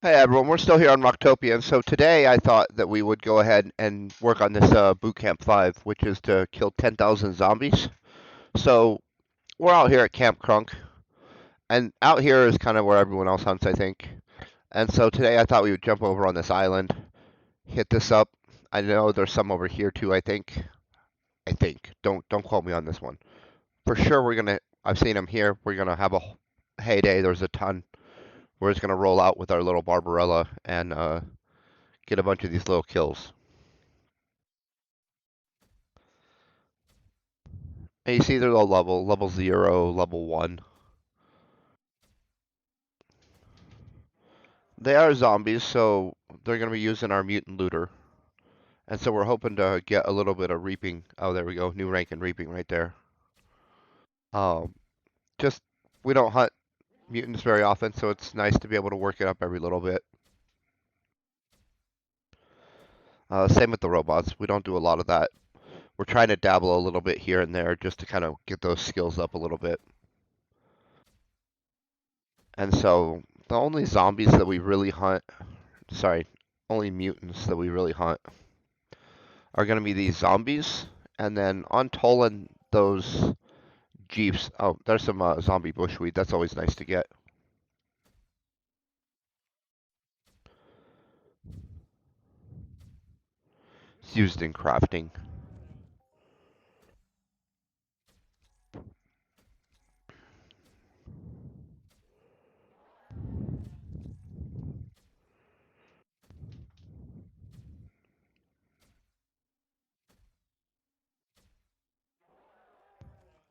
Hey everyone, we're still here on Rocktopia, and so today I thought that we would go ahead and work on this Boot Camp 5, which is to kill 10,000 zombies. So we're out here at Camp Crunk, and out here is kind of where everyone else hunts, I think. And so today I thought we would jump over on this island, hit this up. I know there's some over here too, I think. I think. Don't quote me on this one. For sure we're gonna. I've seen them here. We're gonna have a heyday. There's a ton. We're just gonna roll out with our little Barbarella and get a bunch of these little kills. And you see they're all level 0, level 1. They are zombies, so they're going to be using our mutant looter. And so we're hoping to get a little bit of reaping. Oh, there we go. New rank in reaping right there. Um, just, we don't hunt mutants very often, so it's nice to be able to work it up every little bit. Same with the robots. We don't do a lot of that. We're trying to dabble a little bit here and there just to kind of get those skills up a little bit. And so the only zombies that we really hunt, sorry, only mutants that we really hunt are going to be these zombies. And then on Tolan, those jeeps. Oh, there's some zombie bushweed. That's always nice to get. It's used in crafting.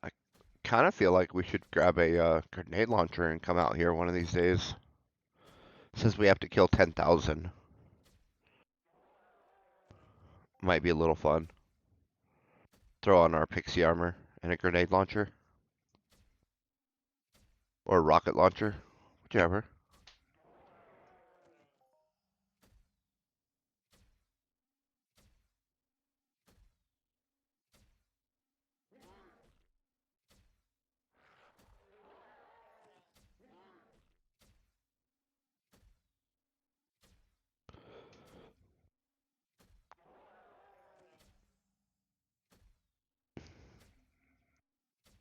I kind of feel like we should grab a grenade launcher and come out here one of these days. Since we have to kill 10,000. Might be a little fun. Throw on our pixie armor and a grenade launcher. Or a rocket launcher. Whichever.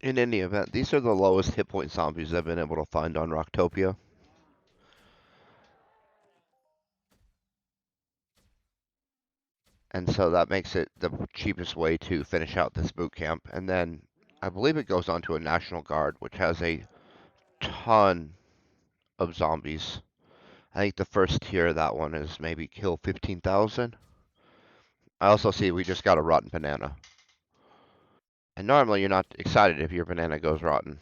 In any event, these are the lowest hit point zombies I've been able to find on Rocktopia. And so that makes it the cheapest way to finish out this boot camp. And then I believe it goes on to a National Guard, which has a ton of zombies. I think the first tier of that one is maybe kill 15,000. I also see we just got a rotten banana. And normally you're not excited if your banana goes rotten.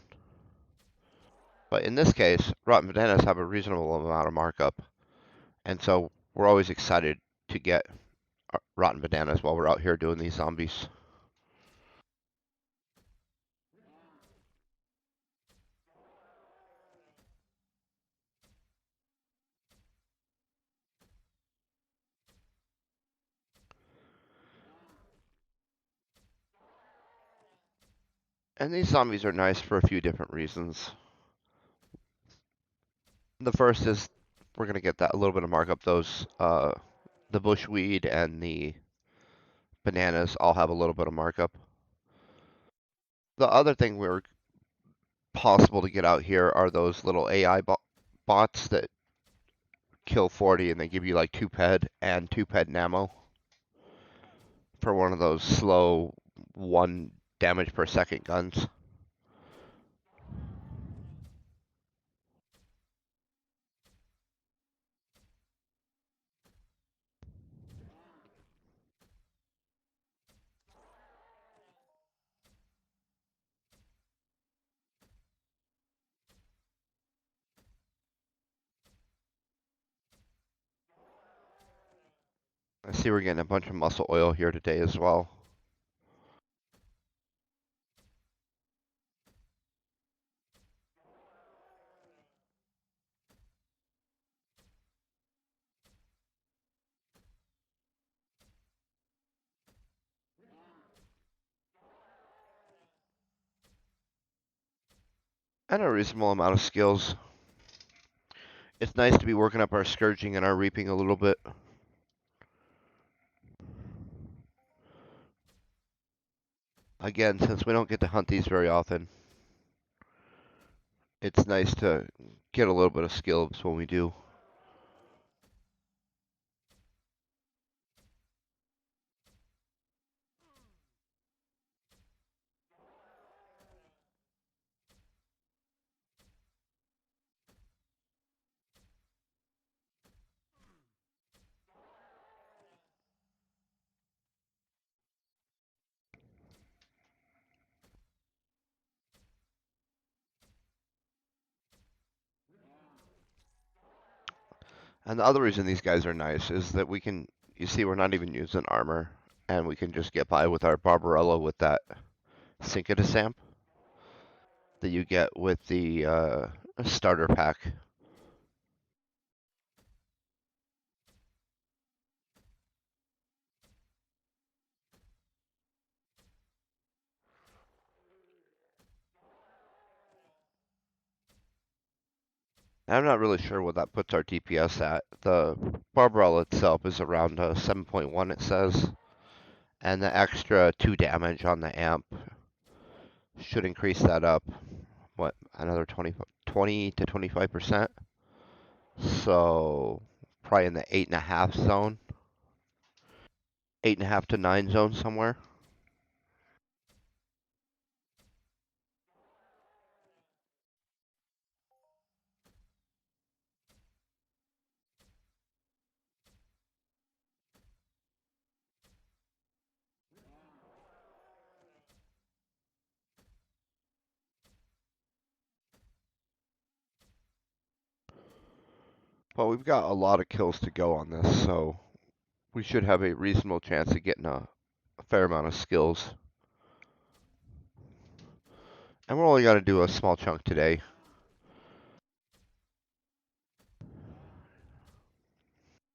But in this case, rotten bananas have a reasonable amount of markup. And so we're always excited to get rotten bananas while we're out here doing these zombies. And these zombies are nice for a few different reasons. The first is we're going to get that a little bit of markup. Those, the bushweed and the bananas all have a little bit of markup. The other thing we're possible to get out here are those little AI bots that kill 40 and they give you like 2 ped and 2 ped ammo for one of those slow 1 damage per second guns. I see we're getting a bunch of muscle oil here today as well. And a reasonable amount of skills. It's nice to be working up our scourging and our reaping a little bit. Again, since we don't get to hunt these very often, it's nice to get a little bit of skills when we do. And the other reason these guys are nice is that we can, you see, we're not even using armor, and we can just get by with our Barbarella with that Syncadus amp that you get with the starter pack. I'm not really sure what that puts our DPS at. The Barbarella itself is around 7.1, it says, and the extra 2 damage on the amp should increase that up, what, another 20 to 25%? So, probably in the 8.5 zone. 8.5 to 9 zone somewhere. But we've got a lot of kills to go on this, so we should have a reasonable chance of getting a fair amount of skills. And we're only going to do a small chunk today.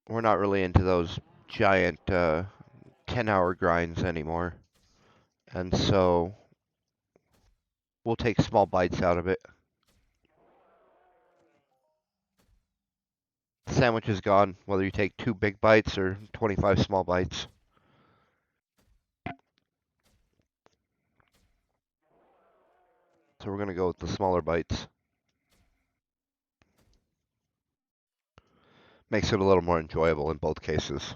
We're not really into those giant 10-hour grinds anymore. And so we'll take small bites out of it. The sandwich is gone, whether you take 2 big bites or 25 small bites. So we're going to go with the smaller bites. Makes it a little more enjoyable in both cases.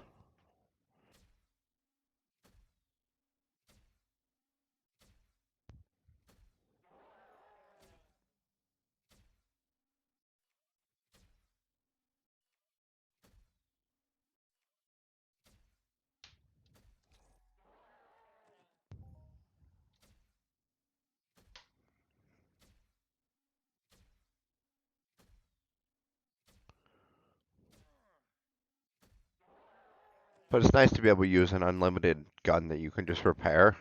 But it's nice to be able to use an unlimited gun that you can just repair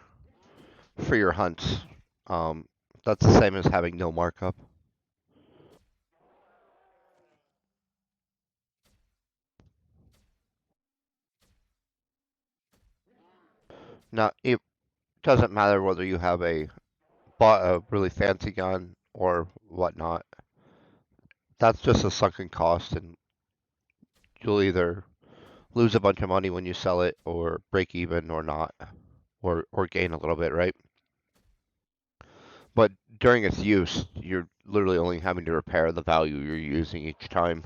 for your hunts. Um, that's the same as having no markup. Now, it doesn't matter whether you have bought a really fancy gun or whatnot. That's just a sunken cost, and you'll either lose a bunch of money when you sell it, or break even, or not, or gain a little bit, right? But during its use, you're literally only having to repair the value you're using each time.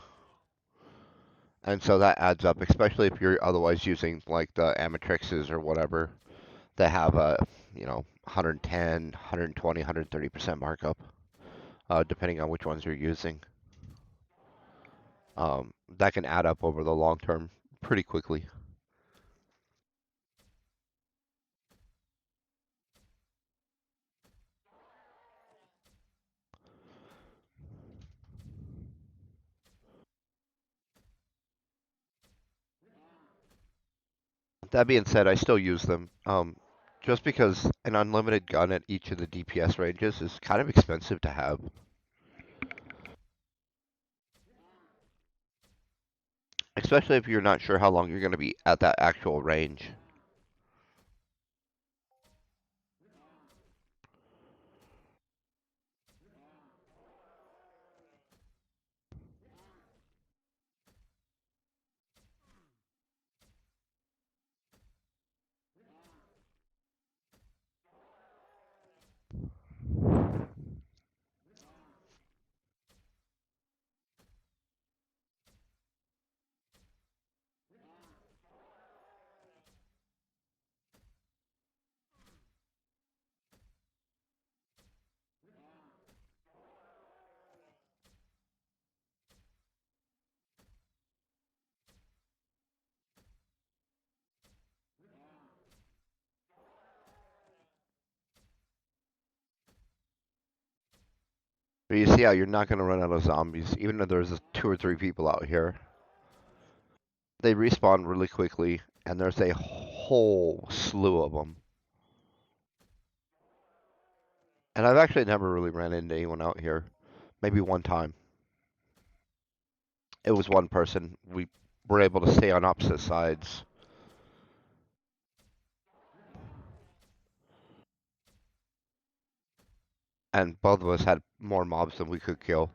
And so that adds up, especially if you're otherwise using like the Amatrixes or whatever that have a, 110, 120, 130% markup, depending on which ones you're using. That can add up over the long term pretty quickly. That being said, I still use them. Just because an unlimited gun at each of the DPS ranges is kind of expensive to have. Especially if you're not sure how long you're going to be at that actual range. But you see how you're not going to run out of zombies, even if there's 2 or 3 people out here. They respawn really quickly, and there's a whole slew of them. And I've actually never really ran into anyone out here. Maybe one time. It was one person. We were able to stay on opposite sides. And both of us had more mobs than we could kill.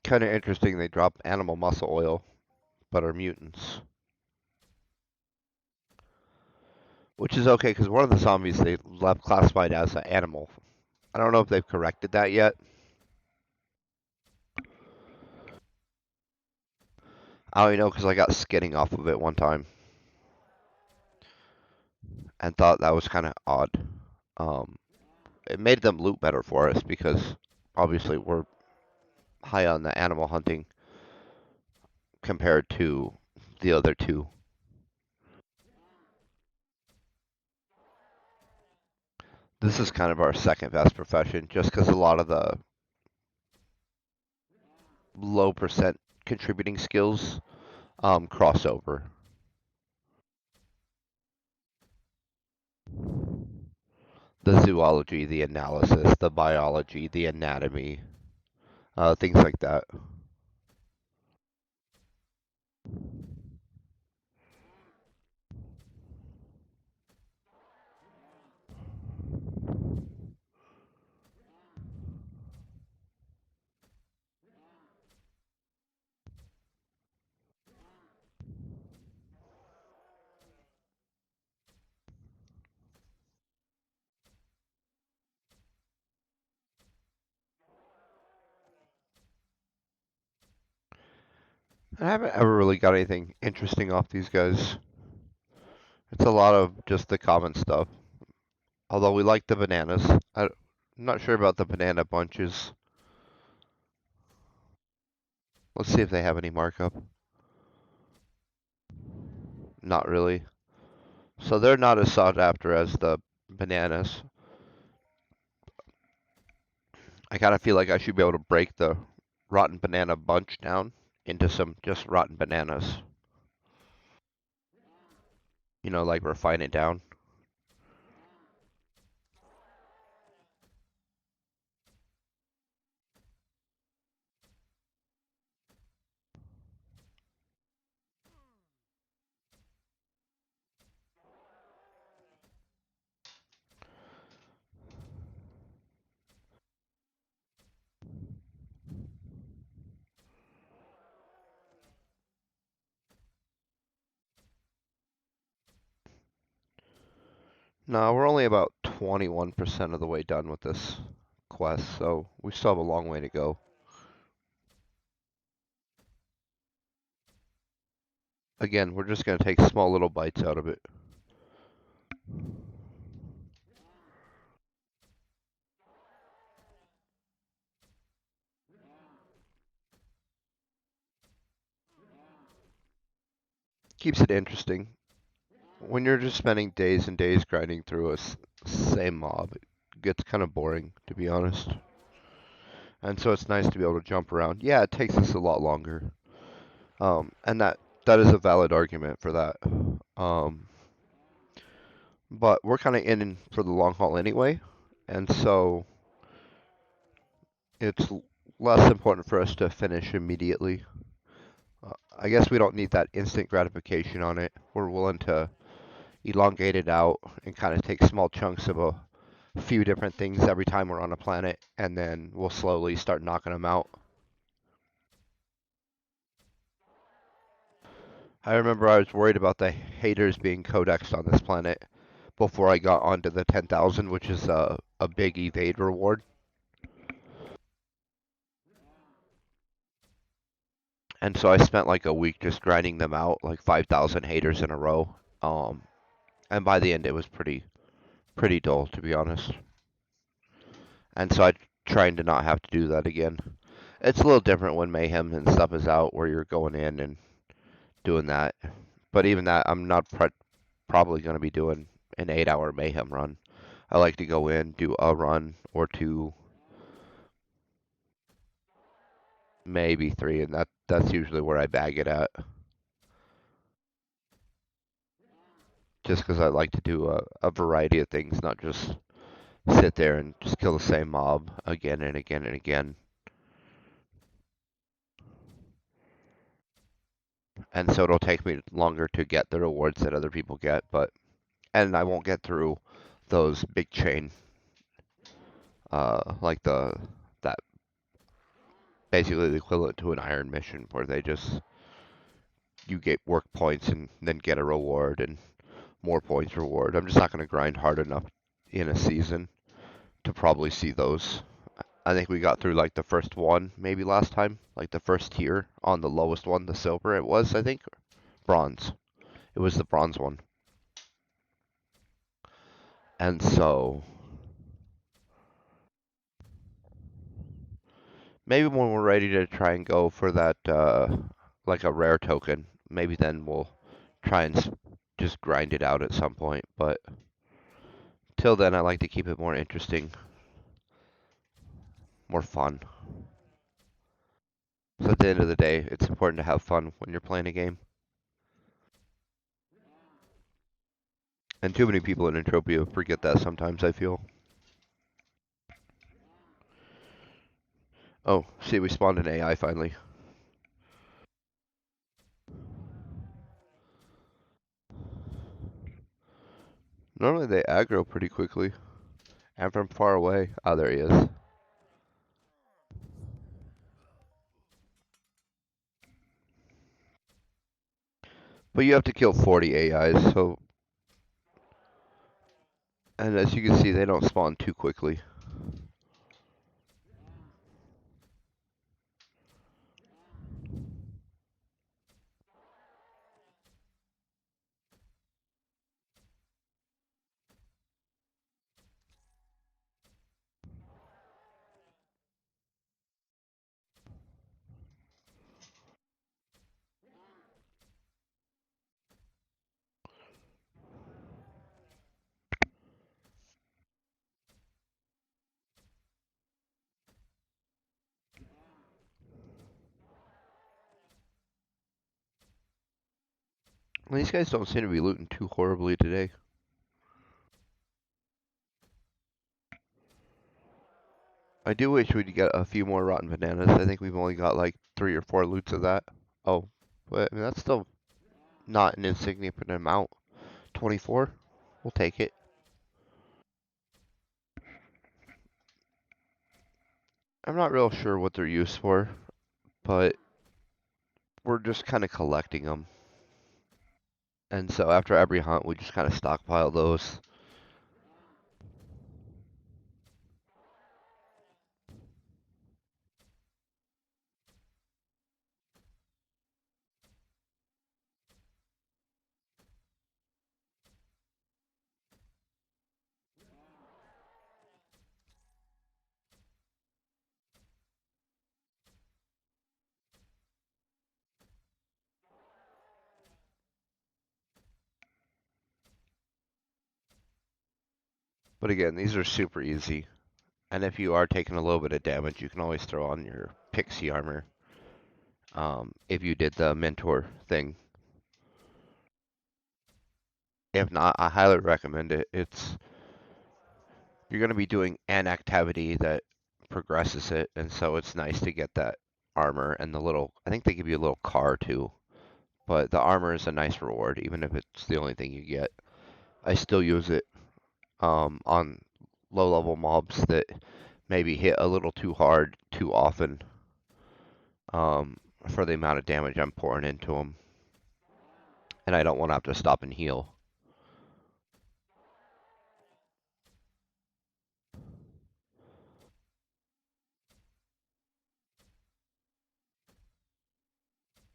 Kind of interesting they drop animal muscle oil, but are mutants. Which is okay, because one of the zombies they left classified as an animal. I don't know if they've corrected that yet. I only know because I got skinning off of it one time. And thought that was kind of odd. Um, it made them loot better for us because obviously we're high on the animal hunting compared to the other two. This is kind of our second best profession just because a lot of the low percent contributing skills crossover. The zoology, the analysis, the biology, the anatomy, things like that. I haven't ever really got anything interesting off these guys. It's a lot of just the common stuff. Although we like the bananas. I'm not sure about the banana bunches. Let's see if they have any markup. Not really. So they're not as sought after as the bananas. I kind of feel like I should be able to break the rotten banana bunch down into some just rotten bananas. You know, like refine it down. No, we're only about 21% of the way done with this quest, so we still have a long way to go. Again, we're just going to take small little bites out of it. Keeps it interesting. When you're just spending days and days grinding through a same mob, it gets kind of boring, to be honest. And so it's nice to be able to jump around. Yeah, it takes us a lot longer. And that is a valid argument for that. But we're kind of in for the long haul anyway, and so it's less important for us to finish immediately. I guess we don't need that instant gratification on it. We're willing to elongate it out and kind of take small chunks of a few different things every time we're on a planet, and then we'll slowly start knocking them out. I remember I was worried about the haters being codexed on this planet before I got onto the 10,000, which is a big evade reward. And so I spent like a week just grinding them out, like 5,000 haters in a row. Um, and by the end, it was pretty dull, to be honest. And so I'm trying to not have to do that again. It's a little different when Mayhem and stuff is out, where you're going in and doing that. But even that, I'm not probably going to be doing an 8-hour Mayhem run. I like to go in, do a run or two, maybe three, and that's usually where I bag it at. Just because I like to do a variety of things, not just sit there and just kill the same mob again and again and again. And so it'll take me longer to get the rewards that other people get, but and I won't get through those big chain, like the that basically the equivalent to an iron mission where they just you get work points and then get a reward and more points reward. I'm just not going to grind hard enough in a season to probably see those. I think we got through like the first one maybe last time, like the first tier on the lowest one, the silver it was, I think, bronze. It was the bronze one. And so maybe when we're ready to try and go for that like a rare token, maybe then we'll try and just grind it out at some point, but till then I like to keep it more interesting, more fun. So at the end of the day, it's important to have fun when you're playing a game. And too many people in Entropia forget that sometimes, I feel. Oh, see, we spawned an AI finally. Normally they aggro pretty quickly. And from far away. Oh, there he is. But you have to kill 40 AIs, so... And as you can see, they don't spawn too quickly. Well, these guys don't seem to be looting too horribly today. I do wish we'd get a few more rotten bananas. I think we've only got like 3 or 4 loots of that. Oh, but I mean, that's still not an insignificant amount. 24? We'll take it. I'm not real sure what they're used for, but we're just kind of collecting them. And so after every hunt, we just kind of stockpile those. But again, these are super easy. And if you are taking a little bit of damage, you can always throw on your pixie armor. If you did the mentor thing. If not, I highly recommend it. You're going to be doing an activity that progresses it, and so it's nice to get that armor and the little. I think they give you a little car too, but the armor is a nice reward, even if it's the only thing you get. I still use it on low-level mobs that maybe hit a little too hard too often for the amount of damage I'm pouring into them, and I don't want to have to stop and heal.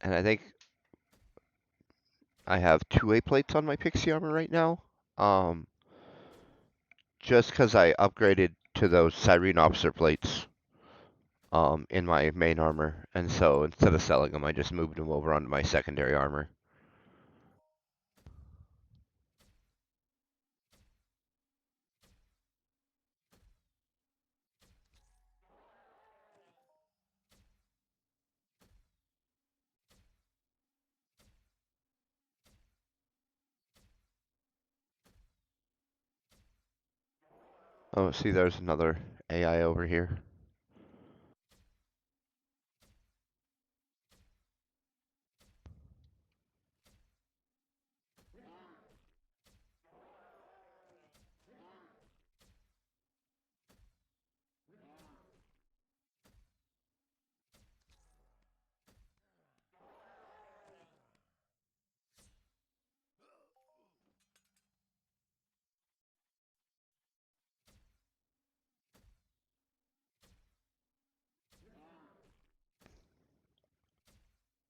And I think I have 2 A plates on my pixie armor right now. Um, just because I upgraded to those Cyrene officer plates in my main armor, and so instead of selling them, I just moved them over onto my secondary armor. Oh, see, there's another AI over here.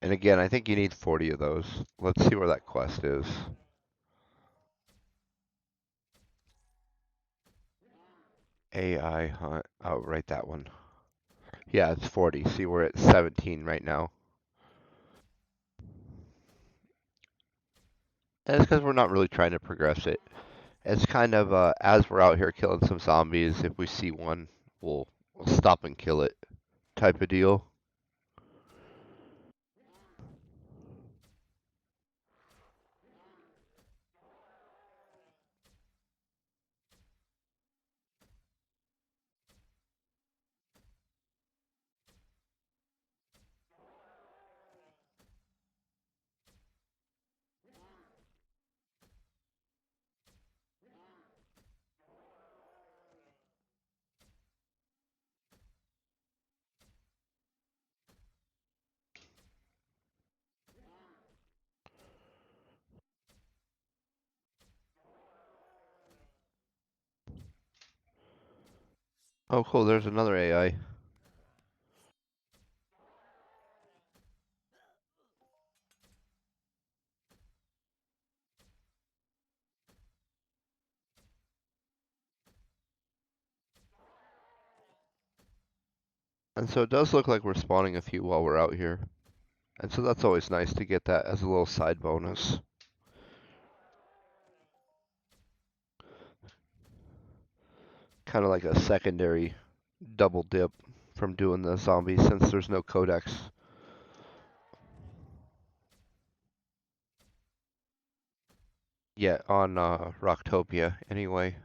And again, I think you need 40 of those. Let's see where that quest is. AI hunt. Oh, right, that one. Yeah, it's 40. See, we're at 17 right now. And it's because we're not really trying to progress it. It's kind of as we're out here killing some zombies, if we see one, we'll stop and kill it type of deal. Oh, cool. There's another AI. And so it does look like we're spawning a few while we're out here. And so that's always nice to get that as a little side bonus. Kind of like a secondary double dip from doing the zombies since there's no codex. Yet on Rocktopia anyway.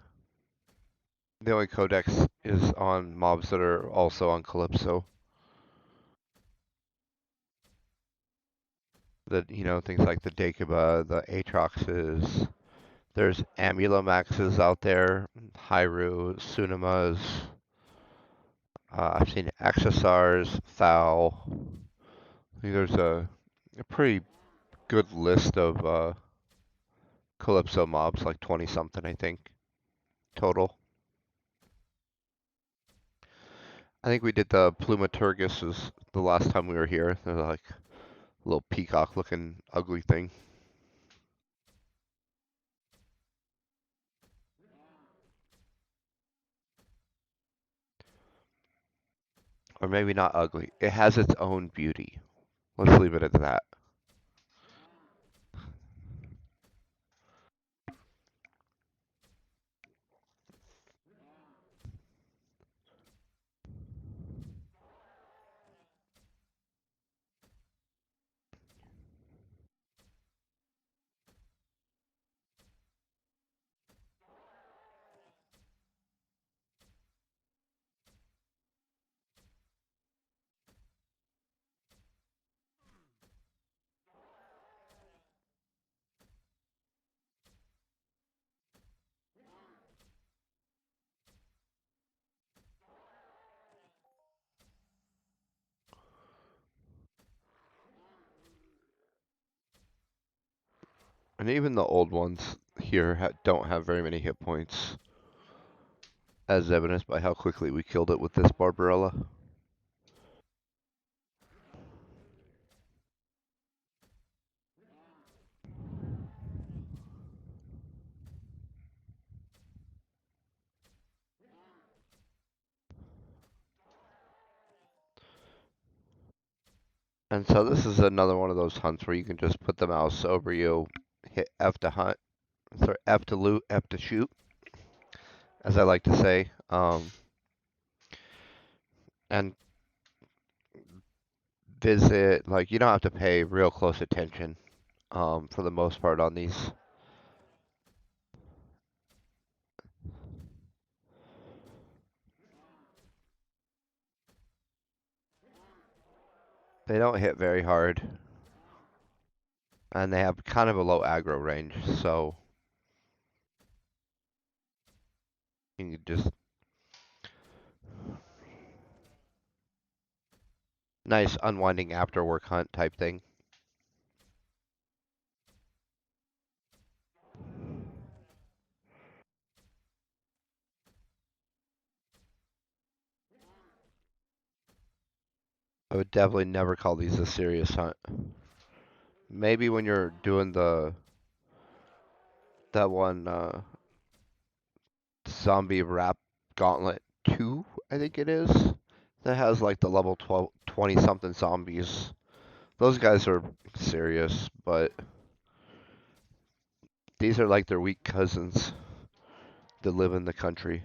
The only codex is on mobs that are also on Calypso. Things like the Dacaba, the Aatroxes. There's Amulomaxes out there, Hyrule, Sunamas. I've seen Axisars, Thal. I think there's a pretty good list of Calypso mobs, like 20 something, I think, total. I think we did the Plumaturgus the last time we were here. They're like a little peacock looking ugly thing. Or maybe not ugly. It has its own beauty. Let's leave it at that. And even the old ones here don't have very many hit points, as evidenced by how quickly we killed it with this Barbarella. And so this is another one of those hunts where you can just put the mouse over you, hit F to hunt, sorry, F to loot, F to shoot, as I like to say, and visit. Like you don't have to pay real close attention for the most part on these. They don't hit very hard, and they have kind of a low aggro range, so you can just nice unwinding after work hunt type thing. I would definitely never call these a serious hunt. Maybe when you're doing that one zombie rap gauntlet 2, I think it is, that has like the level 12, 20 something zombies. Those guys are serious, but these are like their weak cousins that live in the country.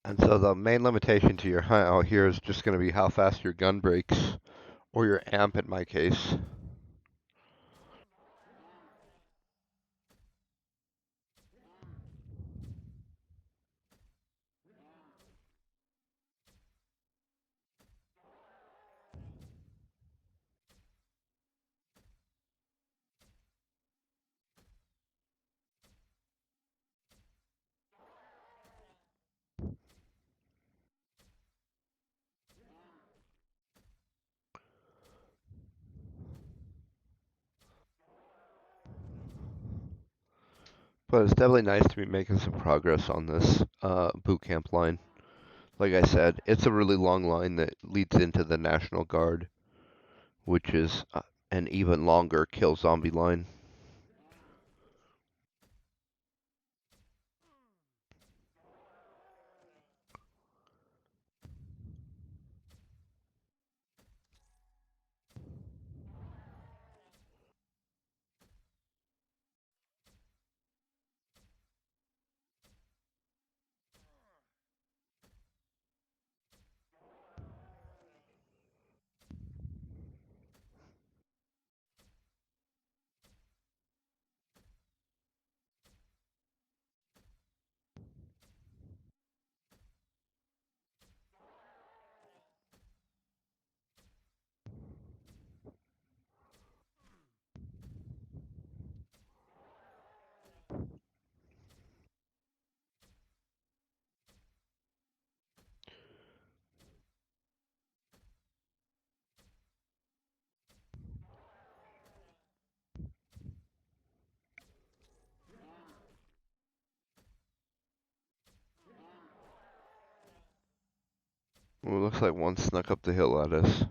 And so the main limitation to your hunt out here is just going to be how fast your gun breaks, or your amp in my case. But it's definitely nice to be making some progress on this boot camp line. Like I said, it's a really long line that leads into the National Guard, which is an even longer kill zombie line. Well, it looks like one snuck up the hill at us.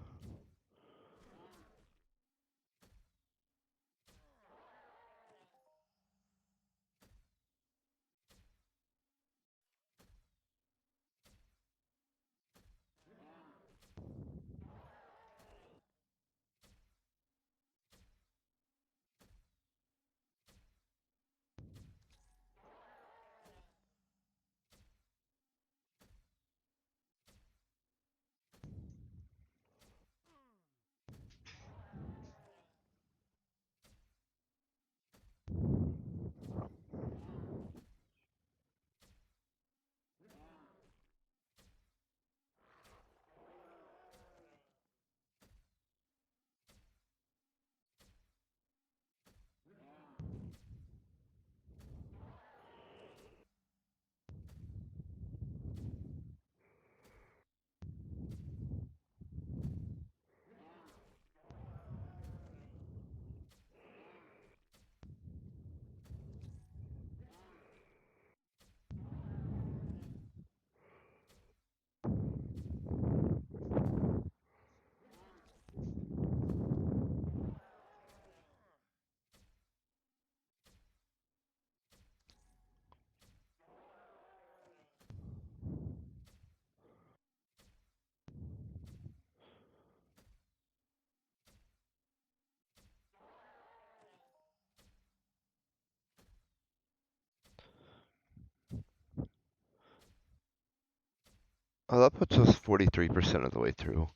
Oh, that puts us 43% of the way through.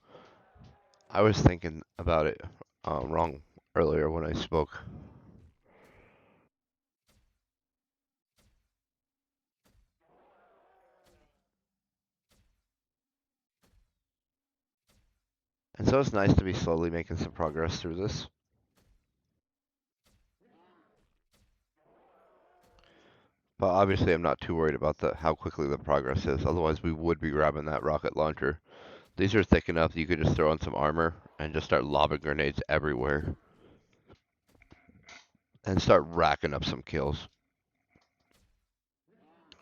I was thinking about it wrong earlier when I spoke. And so it's nice to be slowly making some progress through this. But obviously I'm not too worried about how quickly the progress is. Otherwise we would be grabbing that rocket launcher. These are thick enough that you could just throw on some armor and just start lobbing grenades everywhere. And start racking up some kills.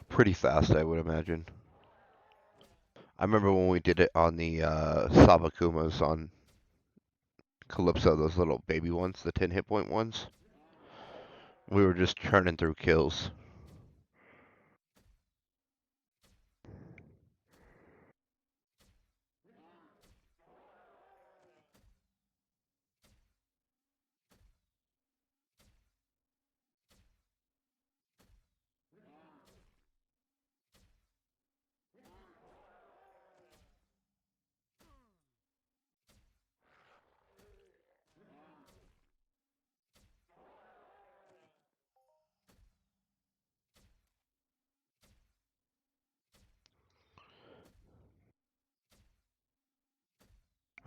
Pretty fast, I would imagine. I remember when we did it on the Sabakumas on Calypso, those little baby ones, the 10 hit point ones. We were just churning through kills.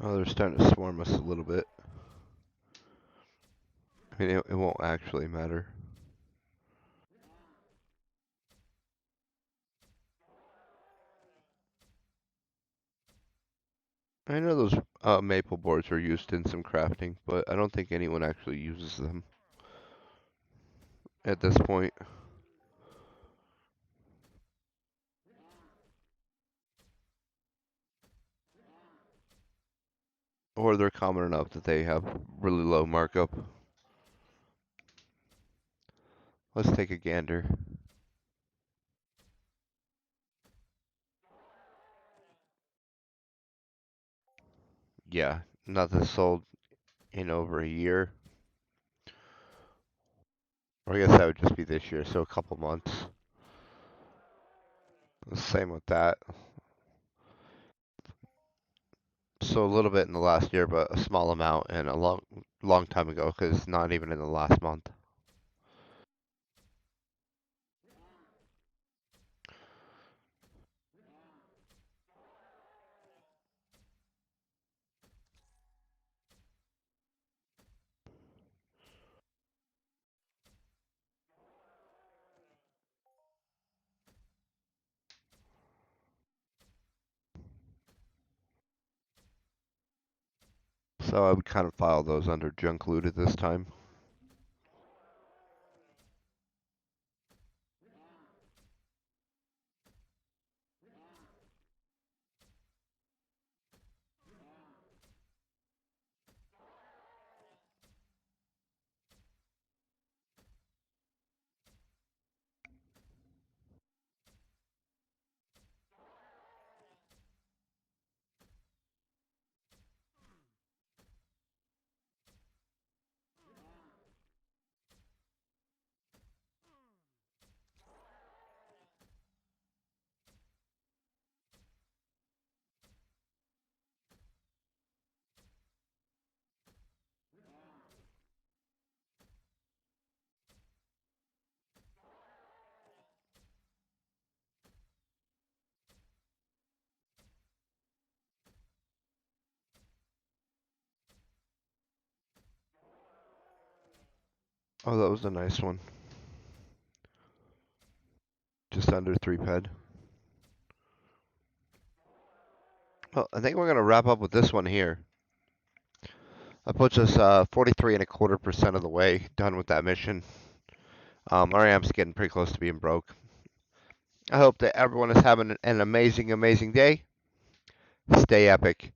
Oh, they're starting to swarm us a little bit. I mean, it won't actually matter. I know those maple boards are used in some crafting, but I don't think anyone actually uses them at this point. Or they're common enough that they have really low markup. Let's take a gander. Yeah, nothing sold in over a year. Or I guess that would just be this year, so a couple months. Same with that. So a little bit in the last year, but a small amount and a long time ago, because not even in the last month. So I would kind of file those under junk loot at this time. Oh, that was a nice one. Just under 3 ped. Well, I think we're going to wrap up with this one here. That puts us 43.25% of the way done with that mission. Our amp's getting pretty close to being broke. I hope that everyone is having an amazing, amazing day. Stay epic.